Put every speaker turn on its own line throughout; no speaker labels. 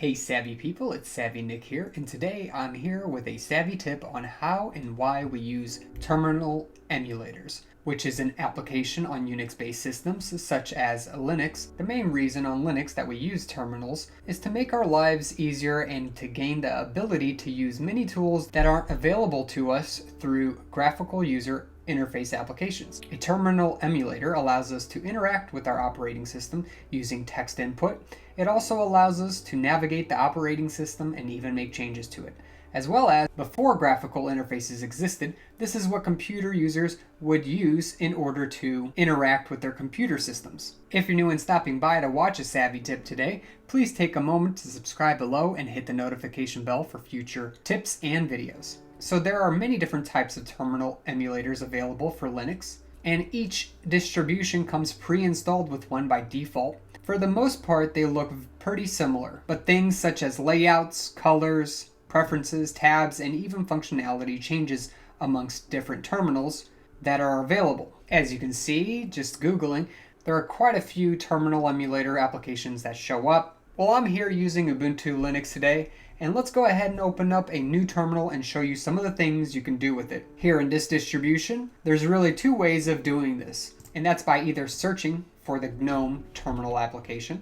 Hey Savvy people, it's Savvy Nick here, and today I'm here with a savvy tip on how and why we use Terminal Emulators, which is an application on Unix-based systems such as Linux. The main reason on Linux that we use terminals is to make our lives easier and to gain the ability to use many tools that aren't available to us through graphical user interface applications. A terminal emulator allows us to interact with our operating system using text input. It also allows us to navigate the operating system and even make changes to it. As well as, before graphical interfaces existed, this is what computer users would use in order to interact with their computer systems. If you're new and stopping by to watch a Savvy tip today, please take a moment to subscribe below and hit the notification bell for future tips and videos. So there are many different types of terminal emulators available for Linux, and each distribution comes pre-installed with one by default. For the most part, they look pretty similar, but things such as layouts, colors, preferences, tabs, and even functionality changes amongst different terminals that are available. As you can see, just Googling, there are quite a few terminal emulator applications that show up. Well, I'm here using Ubuntu Linux today, and let's go ahead and open up a new terminal and show you some of the things you can do with it. Here in this distribution, there's really two ways of doing this, and that's by either searching for the GNOME terminal application.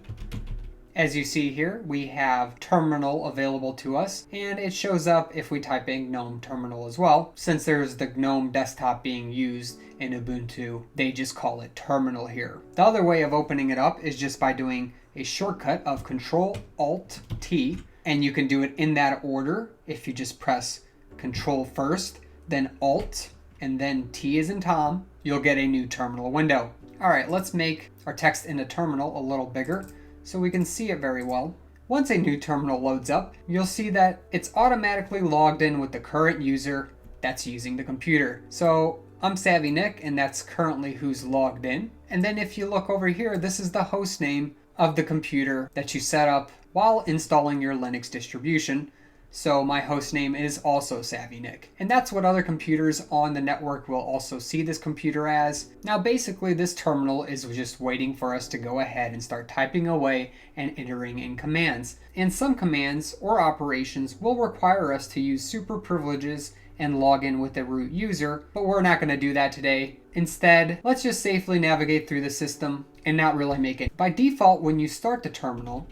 As you see here, we have terminal available to us, and it shows up if we type in GNOME terminal as well. Since there's the GNOME desktop being used in Ubuntu, they just call it terminal here. The other way of opening it up is just by doing a shortcut of Control-Alt-T, and you can do it in that order. If you just press Control first, then Alt, and then T as in Tom, you'll get a new terminal window. All right, let's make our text in the terminal a little bigger so we can see it very well. Once a new terminal loads up, you'll see that it's automatically logged in with the current user that's using the computer. So I'm Savvy Nick, and that's currently who's logged in. And then if you look over here, this is the host name of the computer that you set up while installing your Linux distribution. So my host name is also Savvy Nick. And that's what other computers on the network will also see this computer as. Now basically this terminal is just waiting for us to go ahead and start typing away and entering in commands. And some commands or operations will require us to use super privileges and log in with the root user, but we're not going to do that today. Instead, let's just safely navigate through the system and not really make it. By default, when you start the terminal,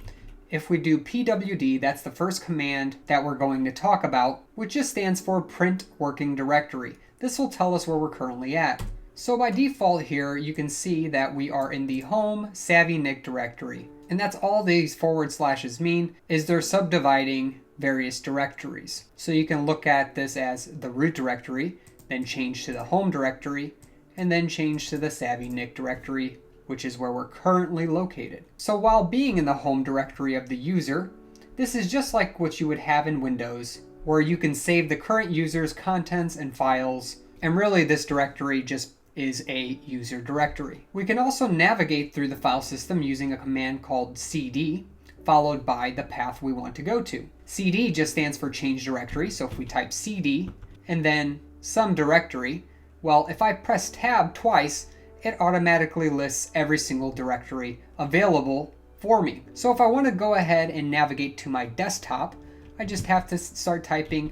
if we do pwd, that's the first command that we're going to talk about, which just stands for print working directory. This will tell us where we're currently at. So by default here, you can see that we are in the home Savvy Nick directory. And that's all these forward slashes mean, is they're subdividing various directories. So you can look at this as the root directory, then change to the home directory, and then change to the Savvy Nick directory, which is where we're currently located. So while being in the home directory of the user, this is just like what you would have in Windows, where you can save the current user's contents and files, and really this directory just is a user directory. We can also navigate through the file system using a command called cd, followed by the path we want to go to. cd just stands for change directory, so if we type cd and then some directory, well, if I press tab twice, it automatically lists every single directory available for me. So if I want to go ahead and navigate to my desktop, I just have to start typing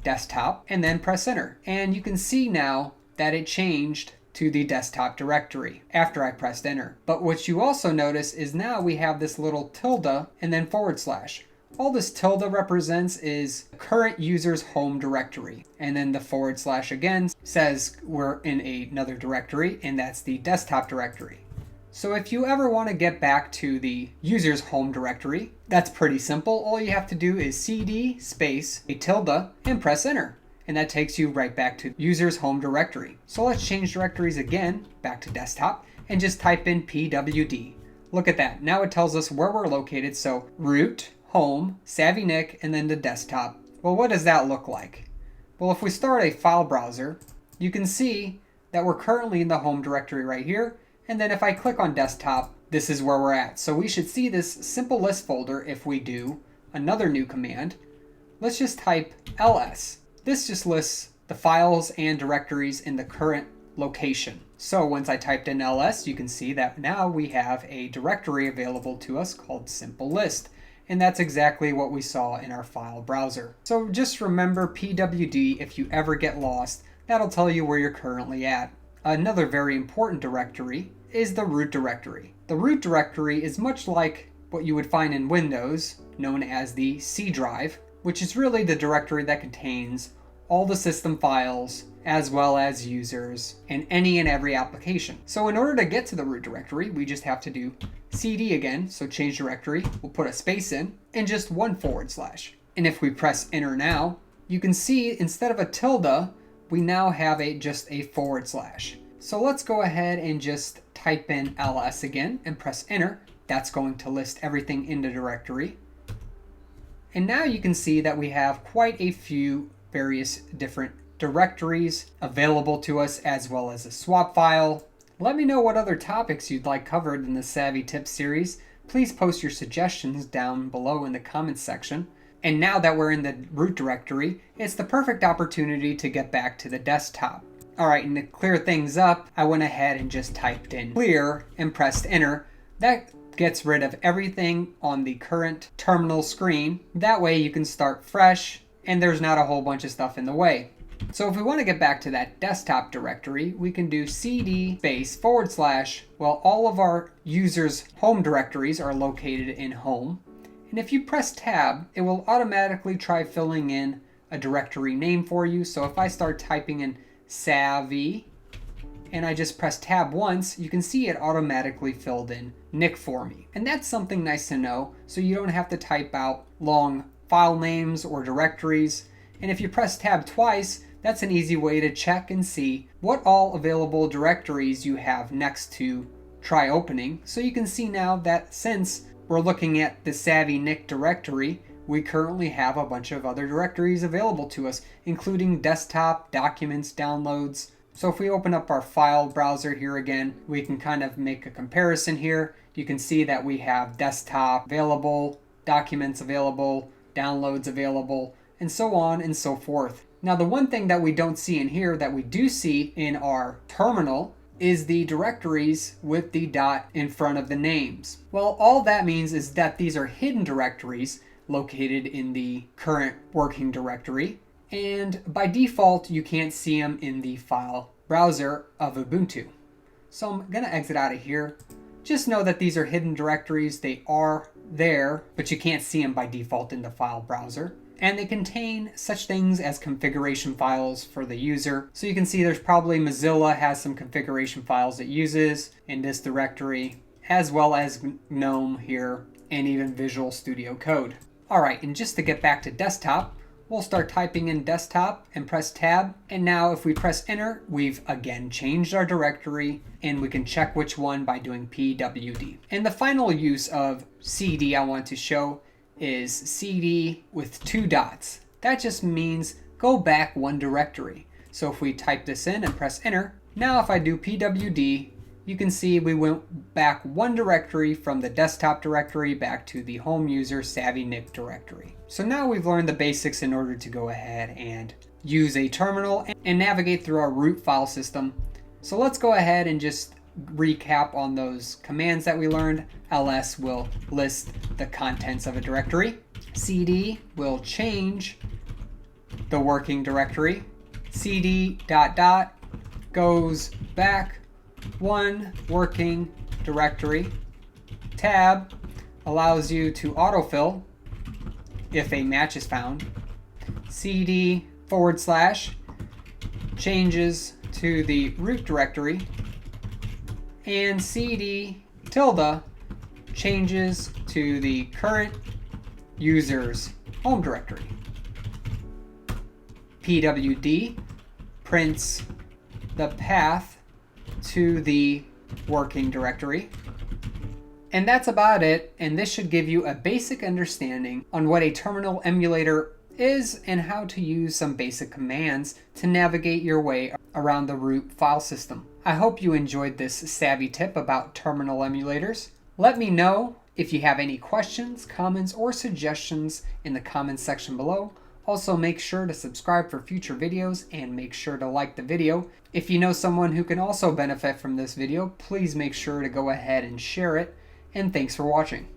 desktop and then press enter. And you can see now that it changed to the desktop directory after I pressed enter. But what you also notice is now we have this little tilde and then forward slash. All this tilde represents is current user's home directory. And then the forward slash again says we're in another directory, and that's the desktop directory. So if you ever want to get back to the user's home directory, that's pretty simple. All you have to do is cd space a tilde and press enter. And that takes you right back to user's home directory. So let's change directories again, back to desktop, and just type in pwd. Look at that. Now it tells us where we're located. So root, home, Savvy Nick, and then the desktop. Well, what does that look like? Well, if we start a file browser, you can see that we're currently in the home directory right here. And then if I click on desktop, this is where we're at. So we should see this simple list folder if we do another new command. Let's just type ls. This just lists the files and directories in the current location. So once I typed in ls, you can see that now we have a directory available to us called simple list. and that's exactly what we saw in our file browser. So just remember pwd if you ever get lost. That'll tell you where you're currently at. Another very important directory is the root directory. The root directory is much like what you would find in Windows, known as the C drive, which is really the directory that contains all the system files as well as users and any and every application. So in order to get to the root directory, we just have to do cd again, so change directory, we'll put a space in, and just one /. And if we press enter now, you can see instead of a tilde, we now have just a /. So let's go ahead and just type in ls again and press enter. That's going to list everything in the directory. And now you can see that we have quite a few various different directories available to us, as well as a swap file. Let me know what other topics you'd like covered in the Savvy Tips series. Please post your suggestions down below in the comments section. And now that we're in the root directory, it's the perfect opportunity to get back to the desktop. Alright, and to clear things up, I went ahead and just typed in clear and pressed enter. That gets rid of everything on the current terminal screen. That way you can start fresh and there's not a whole bunch of stuff in the way. So if we want to get back to that desktop directory, we can do cd space /. Well, all of our users' home directories are located in home. And if you press tab, it will automatically try filling in a directory name for you. So if I start typing in savvy and I just press tab once, you can see it automatically filled in Nick for me. And that's something nice to know, so you don't have to type out long file names or directories. And if you press tab twice, that's an easy way to check and see what all available directories you have next to try opening. So you can see now that since we're looking at the Savvy Nick directory, we currently have a bunch of other directories available to us, including desktop, documents, downloads. So if we open up our file browser here again, we can kind of make a comparison here. You can see that we have desktop available, documents available, downloads available, and so on and so forth. Now the one thing that we don't see in here that we do see in our terminal is the directories with the dot in front of the names. Well, all that means is that these are hidden directories located in the current working directory, and by default you can't see them in the file browser of Ubuntu. So I'm gonna exit out of here. Just know that these are hidden directories. They are there, but you can't see them by default in the file browser. And they contain such things as configuration files for the user. So you can see there's probably Mozilla has some configuration files it uses in this directory, as well as GNOME here, and even Visual Studio Code. Alright, and just to get back to desktop, we'll start typing in desktop and press tab. And now if we press enter, we've again changed our directory, and we can check which one by doing pwd. And the final use of cd I want to show is cd with 2 dots. That just means go back one directory. So if we type this in and press enter, now if I do pwd, you can see we went back one directory from the desktop directory back to the home user Savvy Nick directory. So now we've learned the basics in order to go ahead and use a terminal and navigate through our root file system. So let's go ahead and just recap on those commands that we learned. ls will list the contents of a directory. cd will change the working directory. cd ... goes back one working directory. Tab allows you to autofill if a match is found. cd / changes to the root directory. And cd > changes to the current user's home directory. pwd prints the path to the working directory. And that's about it, and this should give you a basic understanding on what a terminal emulator is and how to use some basic commands to navigate your way around the root file system. I hope you enjoyed this savvy tip about terminal emulators. Let me know if you have any questions, comments, or suggestions in the comments section below. Also, make sure to subscribe for future videos and make sure to like the video. If you know someone who can also benefit from this video, please make sure to go ahead and share it. And thanks for watching.